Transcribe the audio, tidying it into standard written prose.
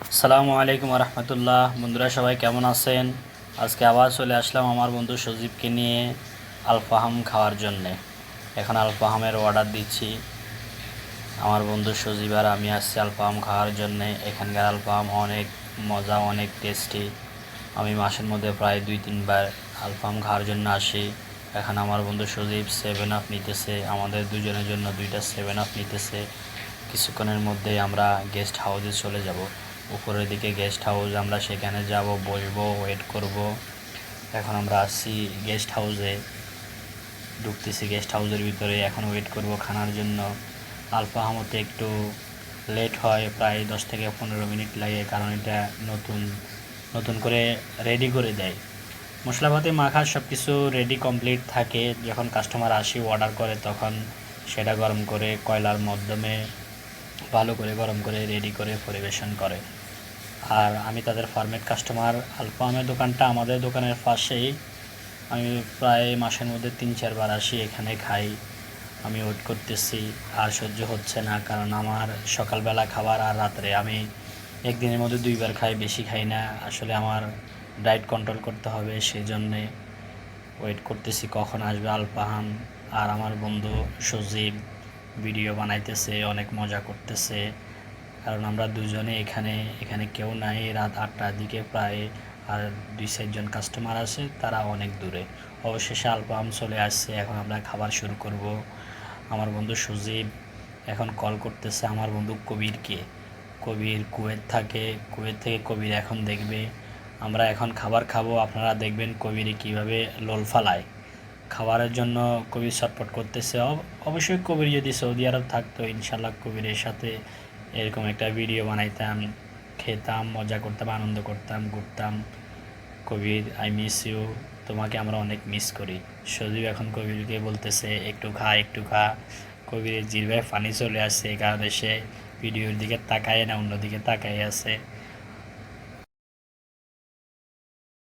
আসসালামু আলাইকুম রহমতুল্লাহ। বন্ধুরা সবাই কেমন আছেন? আজকে আবার চলে আসলাম আমার বন্ধু সজীবকে নিয়ে আলফাহাম খাওয়ার জন্যে। এখন আলফাহামের অর্ডার দিচ্ছি। আমার বন্ধু সজীব আর আমি আসছি আলফাহাম খাওয়ার জন্যে। এখানকার আলফাহাম অনেক মজা, অনেক টেস্টি। আমি মাসের মধ্যে প্রায় 2-3 বার আলফাহাম খাওয়ার জন্য আসি। এখন আমার বন্ধু সজীব 7 আপ নিতেছে, আমাদের দুজনের জন্য 2টা 7 আপ নিতেছে। কিছুক্ষণের মধ্যেই আমরা গেস্ট হাউসে চলে যাব। উপরের দিকে গেস্ট হাউস, আমরা সেখানে যাব, বসবো, ওয়েট করব। এখন আমরা আসছি গেস্ট হাউসে, ঢুকতেছি গেস্ট হাউসের ভিতরে। এখন ওয়েট করব খানার জন্য। আলফাহামতে একটু লেট হয়, প্রায় 10 থেকে 15 মিনিট লাগে, কারণ এটা নতুন নতুন করে রেডি করে দেয়। মশলাপাতি মাখা সব কিছু রেডি কমপ্লিট থাকে। যখন কাস্টমার আসি অর্ডার করে তখন সেটা গরম করে কয়লার মাধ্যমে ভালো করে গরম করে রেডি করে পরিবেশন করে। আর আমি তাদের ফরম্যাট কাস্টমার। আলফাহামের দোকানটা আমাদের দোকানের পাশেই। আমি প্রায় মাসের মধ্যে 3-4 বার আসি, এখানে খাই। আমি ওয়েট করতেছি, আর সহ্য হচ্ছে না, কারণ আমার সকালবেলা খাবার আর রাত্রে আমি একদিনের মধ্যে 2 বার খাই, বেশি খাই না। আসলে আমার ডায়েট কন্ট্রোল করতে হবে, সেই জন্যে ওয়েট করতেছি কখন আসবে আলফাহাম। আর আমার বন্ধু সজীব ভিডিও বানাইতেছে, অনেক মজা করতেছে, কারণ আমরা দুজনে এখানে এখানে কেউ নাই। রাত 8টার দিকে প্রায়, আর 2-4 জন কাস্টমার আছে, তারা অনেক দূরে। অবশেষে আলফাহাম চলে আসছে, এখন আমরা খাবার শুরু করব। আমার বন্ধু সজীব এখন কল করতেছে আমার বন্ধু কবিরকে। কবির কুয়েত থাকে, কুয়েত থেকে কবির এখন দেখবে আমরা এখন খাবার খাবো। আপনারা দেখবেন কবিরে কীভাবে লোল ফালায় খাবারের জন্য। কবির ছটফট করতেছে। অবশ্যই কবির যদি সৌদি আরব থাকতো, ইনশাল্লাহ কবিরের সাথে এরকম একটা ভিডিও বানাইতাম, খেতাম, মজা করতাম, আনন্দ করতাম, ঘুরতাম। কবির, আই মিস ইউ, তোমাকে আমরা অনেক মিস করি। সজীব এখন কবিরকে বলতেছে একটু খা, একটু খা। কবিরের জিহ্বায় পানি চলে আসছে, কারণ সে ভিডিওর দিকে তাকায় না, অন্যদিকে তাকাই আছে।